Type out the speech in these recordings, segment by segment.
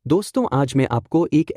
दोस्तों, आज मैं आपको एक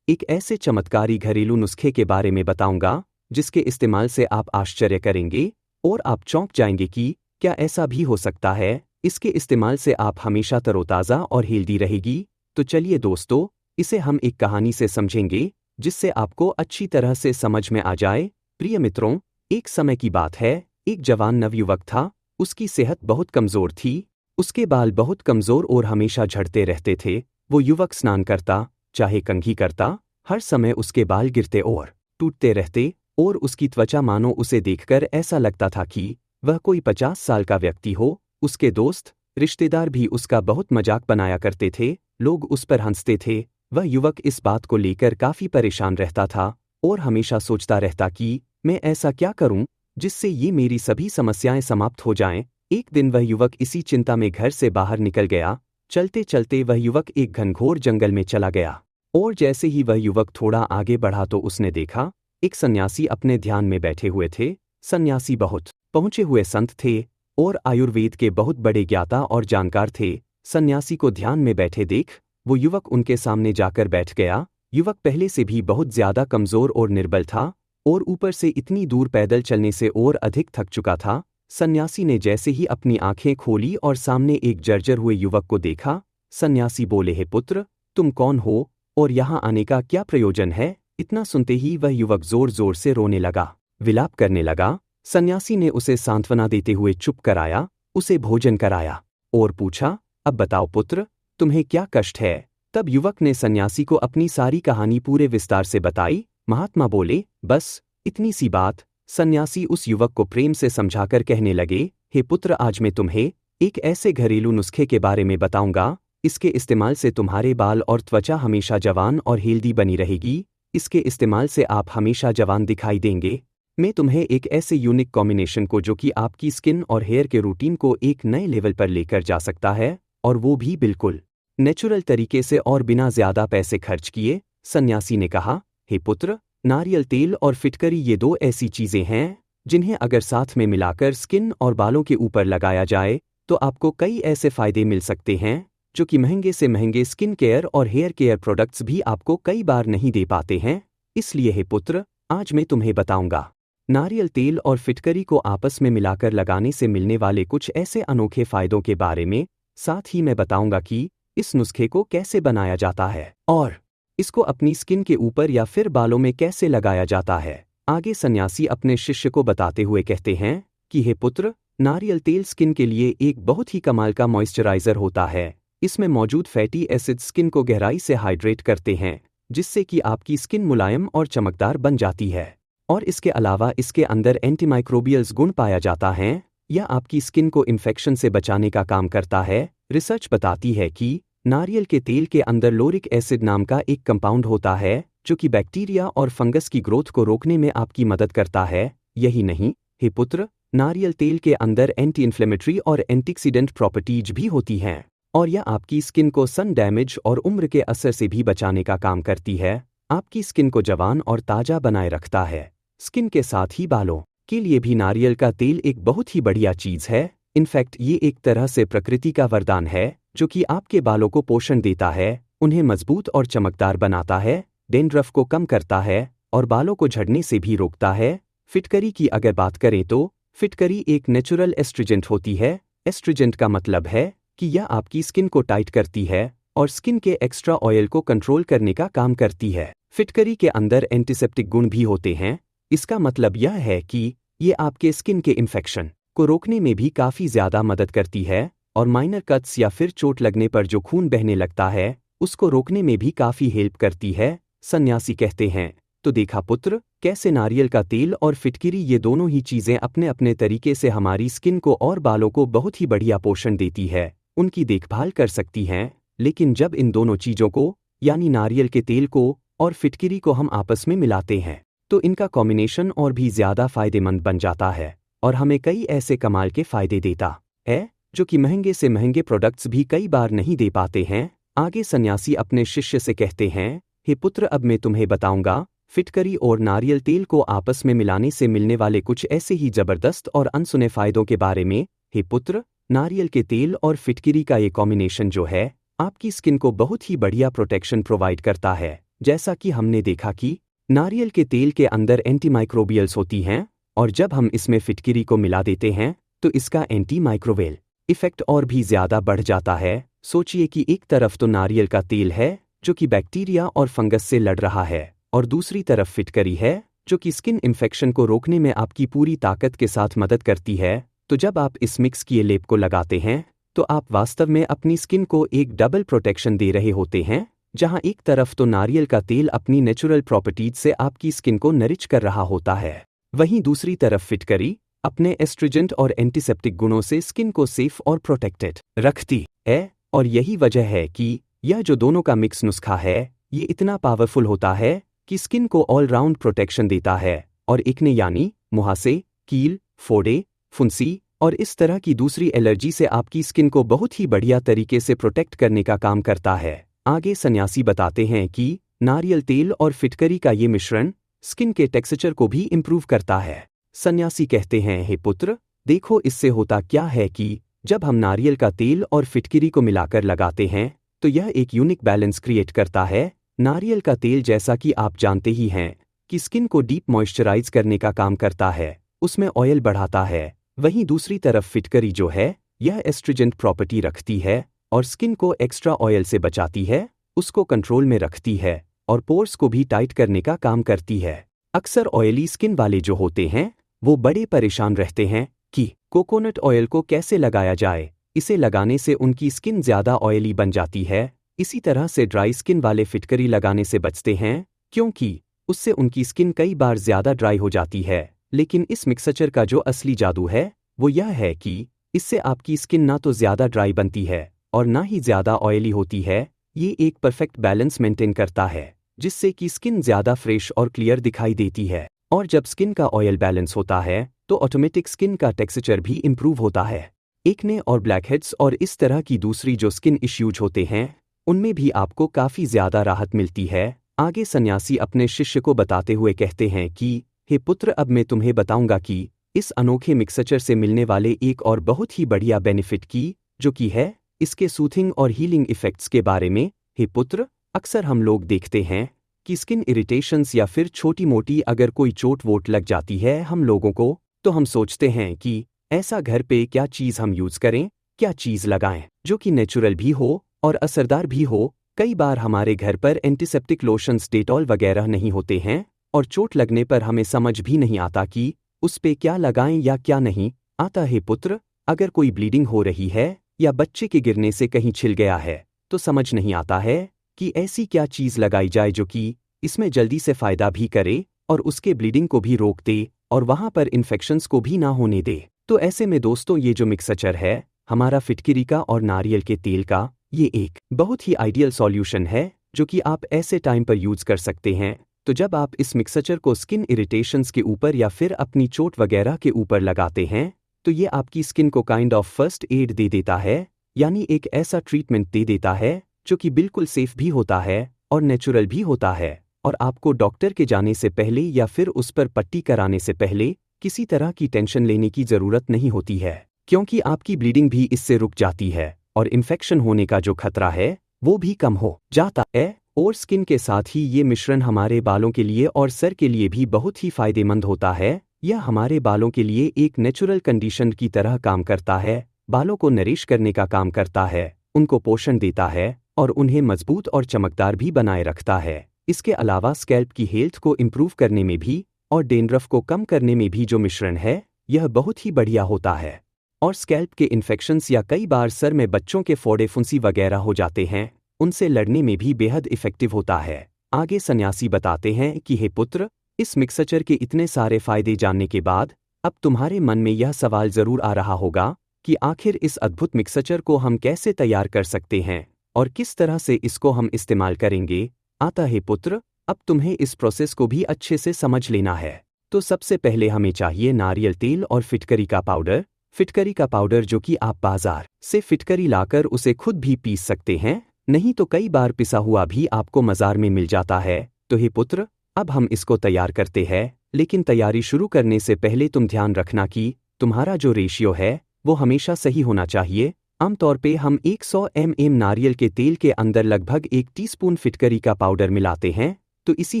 ऐसे चमत्कारी घरेलू नुस्खे के बारे में बताऊंगा जिसके इस्तेमाल से आप आश्चर्य करेंगे और आप चौंक जाएंगे कि क्या ऐसा भी हो सकता है। इसके इस्तेमाल से आप हमेशा तरोताज़ा और हेल्दी रहेगी। तो चलिए दोस्तों, इसे हम एक कहानी से समझेंगे जिससे आपको अच्छी तरह से समझ में आ जाए। प्रिय मित्रों, एक समय की बात है, एक जवान नवयुवक था। उसकी सेहत बहुत कमज़ोर थी, उसके बाल बहुत कमज़ोर और हमेशा झड़ते रहते थे। वो युवक स्नान करता, चाहे कंघी करता, हर समय उसके बाल गिरते और टूटते रहते और उसकी त्वचा मानो उसे देखकर ऐसा लगता था कि वह कोई 50 साल का व्यक्ति हो। उसके दोस्त, रिश्तेदार भी उसका बहुत मजाक बनाया करते थे, लोग उस पर हंसते थे। वह युवक इस बात को लेकर काफ़ी परेशान रहता था और हमेशा सोचता रहता कि मैं ऐसा क्या करूं जिससे ये मेरी सभी समस्याएं समाप्त हो जाएं। एक दिन वह युवक इसी चिंता में घर से बाहर निकल गया। चलते चलते वह युवक एक घनघोर जंगल में चला गया और जैसे ही वह युवक थोड़ा आगे बढ़ा तो उसने देखा एक सन्यासी अपने ध्यान में बैठे हुए थे। सन्यासी बहुत पहुंचे हुए संत थे और आयुर्वेद के बहुत बड़े ज्ञाता और जानकार थे। सन्यासी को ध्यान में बैठे देख वो युवक उनके सामने जाकर बैठ गया। युवक पहले से भी बहुत ज्यादा कमजोर और निर्बल था और ऊपर से इतनी दूर पैदल चलने से और अधिक थक चुका था। सन्यासी ने जैसे ही अपनी आंखें खोली और सामने एक जर्जर हुए युवक को देखा, सन्यासी बोले, हे पुत्र, तुम कौन हो और यहाँ आने का क्या प्रयोजन है? इतना सुनते ही वह युवक जोर जोर से रोने लगा, विलाप करने लगा। सन्यासी ने उसे सांत्वना देते हुए चुप कराया, उसे भोजन कराया और पूछा, अब बताओ पुत्र, तुम्हें क्या कष्ट है? तब युवक ने सन्यासी को अपनी सारी कहानी पूरे विस्तार से बताई। महात्मा बोले, बस इतनी सी बात? सन्यासी उस युवक को प्रेम से समझाकर कहने लगे, हे पुत्र, आज मैं तुम्हें एक ऐसे घरेलू नुस्खे के बारे में बताऊंगा। इसके इस्तेमाल से तुम्हारे बाल और त्वचा हमेशा जवान और हेल्दी बनी रहेगी। इसके इस्तेमाल से आप हमेशा जवान दिखाई देंगे। मैं तुम्हें एक ऐसे यूनिक कॉम्बिनेशन को जो कि आपकी स्किन और हेयर के रूटीन को एक नए लेवल पर लेकर जा सकता है, और वो भी बिल्कुल नेचुरल तरीके से और बिना ज्यादा पैसे खर्च किए। सन्यासी ने कहा, हे पुत्र, नारियल तेल और फिटकरी ये दो ऐसी चीजें हैं जिन्हें अगर साथ में मिलाकर स्किन और बालों के ऊपर लगाया जाए तो आपको कई ऐसे फायदे मिल सकते हैं जो कि महंगे से महंगे स्किन केयर और हेयर केयर प्रोडक्ट्स भी आपको कई बार नहीं दे पाते हैं। इसलिए हे पुत्र, आज मैं तुम्हें बताऊंगा नारियल तेल और फिटकरी को आपस में मिलाकर लगाने से मिलने वाले कुछ ऐसे अनोखे फायदों के बारे में। साथ ही मैं बताऊंगा कि इस नुस्खे को कैसे बनाया जाता है और इसको अपनी स्किन के ऊपर या फिर बालों में कैसे लगाया जाता है। आगे सन्यासी अपने शिष्य को बताते हुए कहते हैं कि हे पुत्र, नारियल तेल स्किन के लिए एक बहुत ही कमाल का मॉइस्चराइजर होता है। इसमें मौजूद फैटी एसिड स्किन को गहराई से हाइड्रेट करते हैं, जिससे कि आपकी स्किन मुलायम और चमकदार बन जाती है। और इसके अलावा इसके अंदर एंटीमाइक्रोबियल्स गुण पाया जाता है। यह आपकी स्किन को इन्फेक्शन से बचाने का काम करता है। रिसर्च बताती है कि नारियल के तेल के अंदर लोरिक एसिड नाम का एक कंपाउंड होता है जो कि बैक्टीरिया और फंगस की ग्रोथ को रोकने में आपकी मदद करता है। यही नहीं, हे पुत्र, नारियल तेल के अंदर एंटी इन्फ्लेमेटरी और एंटीऑक्सीडेंट प्रॉपर्टीज भी होती हैं और यह आपकी स्किन को सन डैमेज और उम्र के असर से भी बचाने का काम करती है। आपकी स्किन को जवान और ताज़ा बनाए रखता है। स्किन के साथ ही बालों के लिए भी नारियल का तेल एक बहुत ही बढ़िया चीज़ है। इनफैक्ट ये एक तरह से प्रकृति का वरदान है जो कि आपके बालों को पोषण देता है, उन्हें मजबूत और चमकदार बनाता है, डैंड्रफ को कम करता है और बालों को झड़ने से भी रोकता है। फिटकरी की अगर बात करें तो फिटकरी एक नेचुरल एस्ट्रिजेंट होती है। एस्ट्रिजेंट का मतलब है कि यह आपकी स्किन को टाइट करती है और स्किन के एक्स्ट्रा ऑयल को कंट्रोल करने का काम करती है। फिटकरी के अंदर एंटीसेप्टिक गुण भी होते हैं। इसका मतलब यह है कि ये आपके स्किन के इन्फेक्शन को रोकने में भी काफ़ी ज़्यादा मदद करती है और माइनर कट्स या फिर चोट लगने पर जो खून बहने लगता है उसको रोकने में भी काफ़ी हेल्प करती है। सन्यासी कहते हैं, तो देखा पुत्र, कैसे नारियल का तेल और फिटकरी ये दोनों ही चीज़ें अपने अपने तरीके से हमारी स्किन को और बालों को बहुत ही बढ़िया पोषण देती है, उनकी देखभाल कर सकती हैं। लेकिन जब इन दोनों चीज़ों को यानी नारियल के तेल को और फिटकरी को हम आपस में मिलाते हैं तो इनका कॉम्बिनेशन और भी ज़्यादा फायदेमंद बन जाता है और हमें कई ऐसे कमाल के फायदे देता है जो कि महंगे से महंगे प्रोडक्ट्स भी कई बार नहीं दे पाते हैं। आगे सन्यासी अपने शिष्य से कहते हैं, हे पुत्र, अब मैं तुम्हें बताऊंगा फिटकरी और नारियल तेल को आपस में मिलाने से मिलने वाले कुछ ऐसे ही जबरदस्त और अनसुने फायदों के बारे में। हे पुत्र, नारियल के तेल और फिटकरी का ये कॉम्बिनेशन जो है आपकी स्किन को बहुत ही बढ़िया प्रोटेक्शन प्रोवाइड करता है। जैसा कि हमने देखा कि नारियल के तेल के अंदर एंटीमाइक्रोबियल्स होती हैं और जब हम इसमें फिटकिरी को मिला देते हैं तो इसका एंटीमाइक्रोबियल इफेक्ट और भी ज़्यादा बढ़ जाता है। सोचिए कि एक तरफ तो नारियल का तेल है जो कि बैक्टीरिया और फंगस से लड़ रहा है और दूसरी तरफ फिटकरी है जो कि स्किन इन्फेक्शन को रोकने में आपकी पूरी ताकत के साथ मदद करती है। तो जब आप इस मिक्स किए लेप को लगाते हैं तो आप वास्तव में अपनी स्किन को एक डबल प्रोटेक्शन दे रहे होते हैं, जहां एक तरफ तो नारियल का तेल अपनी नेचुरल प्रॉपर्टीज से आपकी स्किन को नरिच कर रहा होता है, वहीं दूसरी तरफ फिटकरी अपने एस्ट्रिजेंट और एंटीसेप्टिक गुणों से स्किन को सेफ और प्रोटेक्टेड रखती है। और यही वजह है कि यह जो दोनों का मिक्स नुस्खा है ये इतना पावरफुल होता है कि स्किन को ऑलराउंड प्रोटेक्शन देता है और एकने यानी मुहासे, कील, फोड़े, फुंसी और इस तरह की दूसरी एलर्जी से आपकी स्किन को बहुत ही बढ़िया तरीके से प्रोटेक्ट करने का काम करता है। आगे सन्यासी बताते हैं कि नारियल तेल और फिटकरी का ये मिश्रण स्किन के टेक्सचर को भी इम्प्रूव करता है। सन्यासी कहते हैं, हे पुत्र, देखो इससे होता क्या है कि जब हम नारियल का तेल और फिटकरी को मिलाकर लगाते हैं तो यह एक यूनिक बैलेंस क्रिएट करता है। नारियल का तेल, जैसा कि आप जानते ही हैं कि स्किन को डीप मॉइस्चराइज करने का काम करता है, उसमें ऑयल बढ़ाता है। वहीं दूसरी तरफ फिटकरी जो है यह एस्ट्रिजेंट प्रॉपर्टी रखती है और स्किन को एक्स्ट्रा ऑयल से बचाती है, उसको कंट्रोल में रखती है और पोर्स को भी टाइट करने का काम करती है। अक्सर ऑयली स्किन वाले जो होते हैं वो बड़े परेशान रहते हैं कि कोकोनट ऑयल को कैसे लगाया जाए, इसे लगाने से उनकी स्किन ज़्यादा ऑयली बन जाती है। इसी तरह से ड्राई स्किन वाले फिटकरी लगाने से बचते हैं क्योंकि उससे उनकी स्किन कई बार ज़्यादा ड्राई हो जाती है। लेकिन इस मिक्सचर का जो असली जादू है वो यह है कि इससे आपकी स्किन ना तो ज़्यादा ड्राई बनती है और ना ही ज़्यादा ऑयली होती है। ये एक परफेक्ट बैलेंस मेंटेन करता है जिससे कि स्किन ज़्यादा फ्रेश और क्लियर दिखाई देती है। और जब स्किन का ऑयल बैलेंस होता है तो ऑटोमेटिक स्किन का टेक्सचर भी इम्प्रूव होता है। एक्ने और ब्लैकहेड्स और इस तरह की दूसरी जो स्किन इश्यूज होते हैं उनमें भी आपको काफ़ी ज़्यादा राहत मिलती है। आगे सन्यासी अपने शिष्य को बताते हुए कहते हैं कि हे पुत्र, अब मैं तुम्हें बताऊंगा कि इस अनोखे मिक्सचर से मिलने वाले एक और बहुत ही बढ़िया बेनिफिट की जो कि है इसके सूथिंग और हीलिंग इफेक्ट्स के बारे में। हे पुत्र, अक्सर हम लोग देखते हैं कि स्किन इरिटेशंस या फिर छोटी मोटी अगर कोई चोट वोट लग जाती है हम लोगों को, तो हम सोचते हैं कि ऐसा घर पे क्या चीज़ हम यूज़ करें, क्या चीज़ लगाएं जो कि नेचुरल भी हो और असरदार भी हो। कई बार हमारे घर पर एंटीसेप्टिक लोशंस, डेटॉल वगैरह नहीं होते हैं और चोट लगने पर हमें समझ भी नहीं आता कि उस पे क्या लगाएं या क्या नहीं आता है। पुत्र, अगर कोई ब्लीडिंग हो रही है या बच्चे के गिरने से कहीं छिल गया है तो समझ नहीं आता है कि ऐसी क्या चीज़ लगाई जाए जो कि इसमें जल्दी से फ़ायदा भी करे और उसके ब्लीडिंग को भी रोक दे और वहाँ पर इन्फेक्शंस को भी ना होने दे। तो ऐसे में दोस्तों, ये जो मिक्सचर है हमारा फिटकिरी का और नारियल के तेल का, ये एक बहुत ही आइडियल सॉल्यूशन है जो कि आप ऐसे टाइम पर यूज़ कर सकते हैं। तो जब आप इस मिक्सचर को स्किन इरिटेशंस के ऊपर या फिर अपनी चोट वगैरह के ऊपर लगाते हैं तो ये आपकी स्किन को काइंड ऑफ फर्स्ट एड दे देता है, यानी एक ऐसा ट्रीटमेंट दे देता है जो कि बिल्कुल सेफ भी होता है और नेचुरल भी होता है और आपको डॉक्टर के जाने से पहले या फिर उस पर पट्टी कराने से पहले किसी तरह की टेंशन लेने की ज़रूरत नहीं होती है, क्योंकि आपकी ब्लीडिंग भी इससे रुक जाती है और इन्फेक्शन होने का जो खतरा है वो भी कम हो जाता है। और स्किन के साथ ही ये मिश्रण हमारे बालों के लिए और सर के लिए भी बहुत ही फ़ायदेमंद होता है। यह हमारे बालों के लिए एक नेचुरल कंडीशन की तरह काम करता है, बालों को नरिश करने का काम करता है, उनको पोषण देता है और उन्हें मजबूत और चमकदार भी बनाए रखता है। इसके अलावा स्कैल्प की हेल्थ को इम्प्रूव करने में भी और डेंड्रफ को कम करने में भी जो मिश्रण है यह बहुत ही बढ़िया होता है। और स्कैल्प के इन्फेक्शंस या कई बार सर में बच्चों के फोड़े फुंसी वगैरह हो जाते हैं, उनसे लड़ने में भी बेहद इफेक्टिव होता है। आगे सन्यासी बताते हैं कि हे पुत्र, इस मिक्सचर के इतने सारे फायदे जानने के बाद अब तुम्हारे मन में यह सवाल ज़रूर आ रहा होगा कि आखिर इस अद्भुत मिक्सचर को हम कैसे तैयार कर सकते हैं और किस तरह से इसको हम इस्तेमाल करेंगे। आता है पुत्र, अब तुम्हें इस प्रोसेस को भी अच्छे से समझ लेना है। तो सबसे पहले हमें चाहिए नारियल तेल और फिटकरी का पाउडर। फिटकरी का पाउडर जो कि आप बाजार से फिटकरी लाकर उसे खुद भी पीस सकते हैं, नहीं तो कई बार पिसा हुआ भी आपको बाजार में मिल जाता है। तो हे पुत्र, अब हम इसको तैयार करते हैं, लेकिन तैयारी शुरू करने से पहले तुम ध्यान रखना कि तुम्हारा जो रेशियो है वो हमेशा सही होना चाहिए आमतौर पे हम 100 ml नारियल के तेल के अंदर लगभग 1 टीस्पून फिटकरी का पाउडर मिलाते हैं, तो इसी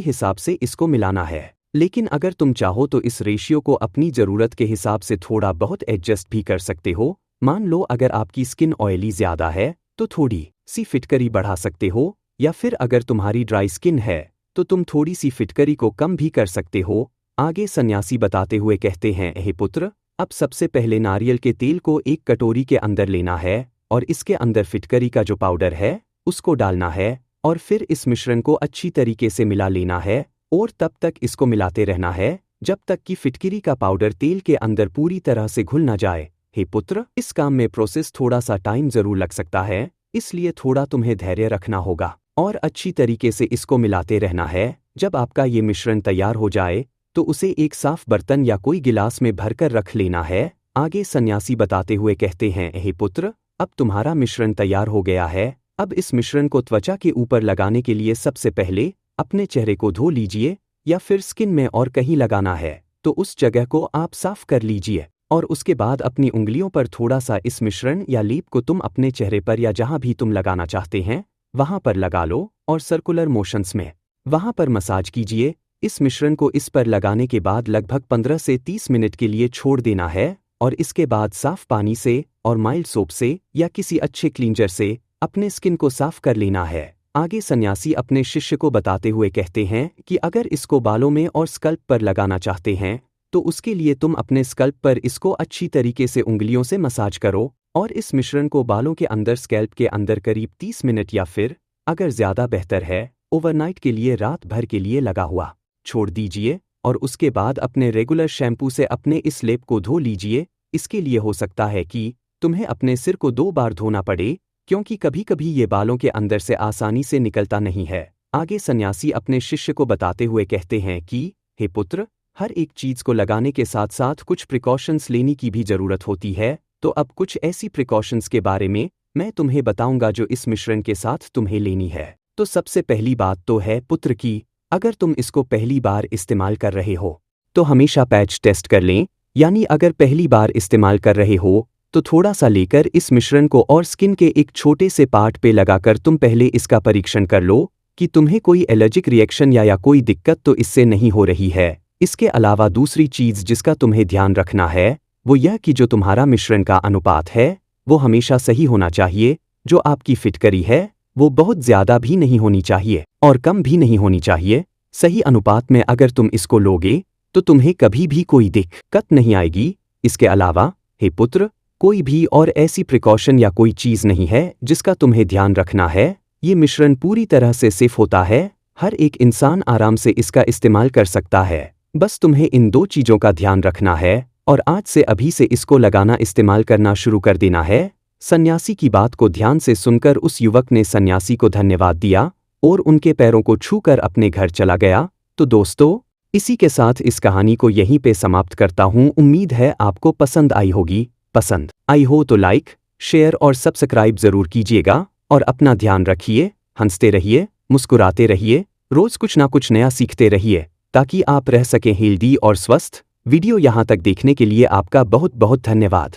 हिसाब से इसको मिलाना है। लेकिन अगर तुम चाहो तो इस रेशियो को अपनी ज़रूरत के हिसाब से थोड़ा बहुत एडजस्ट भी कर सकते हो। मान लो अगर आपकी स्किन ऑयली ज़्यादा है तो थोड़ी सी फिटकरी बढ़ा सकते हो, या फिर अगर तुम्हारी ड्राई स्किन है तो तुम थोड़ी सी फिटकरी को कम भी कर सकते हो। आगे सन्यासी बताते हुए कहते हैं, हे पुत्र, अब सबसे पहले नारियल के तेल को एक कटोरी के अंदर लेना है और इसके अंदर फिटकरी का जो पाउडर है उसको डालना है और फिर इस मिश्रण को अच्छी तरीके से मिला लेना है और तब तक इसको मिलाते रहना है जब तक कि फिटकरी का पाउडर तेल के अंदर पूरी तरह से घुल ना जाए। हे पुत्र, इस काम में प्रोसेस थोड़ा सा टाइम जरूर लग सकता है, इसलिए थोड़ा तुम्हें धैर्य रखना होगा और अच्छी तरीके से इसको मिलाते रहना है। जब आपका ये मिश्रण तैयार हो जाए तो उसे एक साफ बर्तन या कोई गिलास में भरकर रख लेना है। आगे सन्यासी बताते हुए कहते हैं, हे पुत्र, अब तुम्हारा मिश्रण तैयार हो गया है। अब इस मिश्रण को त्वचा के ऊपर लगाने के लिए सबसे पहले अपने चेहरे को धो लीजिए, या फिर स्किन में और कहीं लगाना है तो उस जगह को आप साफ कर लीजिए और उसके बाद अपनी उंगलियों पर थोड़ा सा इस मिश्रण या लीप को तुम अपने चेहरे पर या जहां भी तुम लगाना चाहते हैं वहां पर लगा लो और सर्कुलर मोशंस में वहां पर मसाज कीजिए। इस मिश्रण को इस पर लगाने के बाद लगभग 15 से 30 मिनट के लिए छोड़ देना है और इसके बाद साफ पानी से और माइल्ड सोप से या किसी अच्छे क्लींजर से अपने स्किन को साफ कर लेना है। आगे सन्यासी अपने शिष्य को बताते हुए कहते हैं कि अगर इसको बालों में और स्कल्प पर लगाना चाहते हैं तो उसके लिए तुम अपने स्कल्प पर इसको अच्छी तरीके से उंगलियों से मसाज करो और इस मिश्रण को बालों के अंदर स्कैल्प के अंदर करीब 30 मिनट या फिर अगर ज़्यादा बेहतर है ओवरनाइट के लिए रात भर के लिए लगा हुआ छोड़ दीजिए और उसके बाद अपने रेगुलर शैम्पू से अपने इस लेप को धो लीजिए। इसके लिए हो सकता है कि तुम्हें अपने सिर को 2 बार धोना पड़े, क्योंकि कभी कभी ये बालों के अंदर से आसानी से निकलता नहीं है। आगे सन्यासी अपने शिष्य को बताते हुए कहते हैं कि हे पुत्र, हर एक चीज़ को लगाने के साथ साथ कुछ प्रिकॉशंस लेने की भी ज़रूरत होती है। तो अब कुछ ऐसी प्रिकॉशंस के बारे में मैं तुम्हें बताऊंगा जो इस मिश्रण के साथ तुम्हें लेनी है। तो सबसे पहली बात तो है पुत्र की, अगर तुम इसको पहली बार इस्तेमाल कर रहे हो तो हमेशा पैच टेस्ट कर लें, यानी अगर पहली बार इस्तेमाल कर रहे हो तो थोड़ा सा लेकर इस मिश्रण को और स्किन के एक छोटे से पार्ट पे लगाकर तुम पहले इसका परीक्षण कर लो कि तुम्हें कोई एलर्जिक रिएक्शन या कोई दिक्कत तो इससे नहीं हो रही है। इसके अलावा दूसरी चीज़ जिसका तुम्हें ध्यान रखना है वो यह कि जो तुम्हारा मिश्रण का अनुपात है वो हमेशा सही होना चाहिए। जो आपकी फिटकरी है वो बहुत ज़्यादा भी नहीं होनी चाहिए और कम भी नहीं होनी चाहिए। सही अनुपात में अगर तुम इसको लोगे तो तुम्हें कभी भी कोई दिक्कत नहीं आएगी। इसके अलावा हे पुत्र, कोई भी और ऐसी प्रिकॉशन या कोई चीज़ नहीं है जिसका तुम्हें ध्यान रखना है। ये मिश्रण पूरी तरह से सेफ होता है, हर एक इंसान आराम से इसका इस्तेमाल कर सकता है। बस तुम्हें इन 2 चीज़ों का ध्यान रखना है और आज से अभी से इसको लगाना इस्तेमाल करना शुरू कर देना है। सन्यासी की बात को ध्यान से सुनकर उस युवक ने सन्यासी को धन्यवाद दिया और उनके पैरों को छूकर अपने घर चला गया। तो दोस्तों, इसी के साथ इस कहानी को यहीं पे समाप्त करता हूँ। उम्मीद है आपको पसंद आई होगी। पसंद आई हो तो लाइक, शेयर और सब्सक्राइब ज़रूर कीजिएगा और अपना ध्यान रखिए। हंसते रहिए, मुस्कुराते रहिए, रोज़ कुछ ना कुछ नया सीखते रहिए ताकि आप रह सकें हेल्दी और स्वस्थ। वीडियो यहाँ तक देखने के लिए आपका बहुत बहुत धन्यवाद।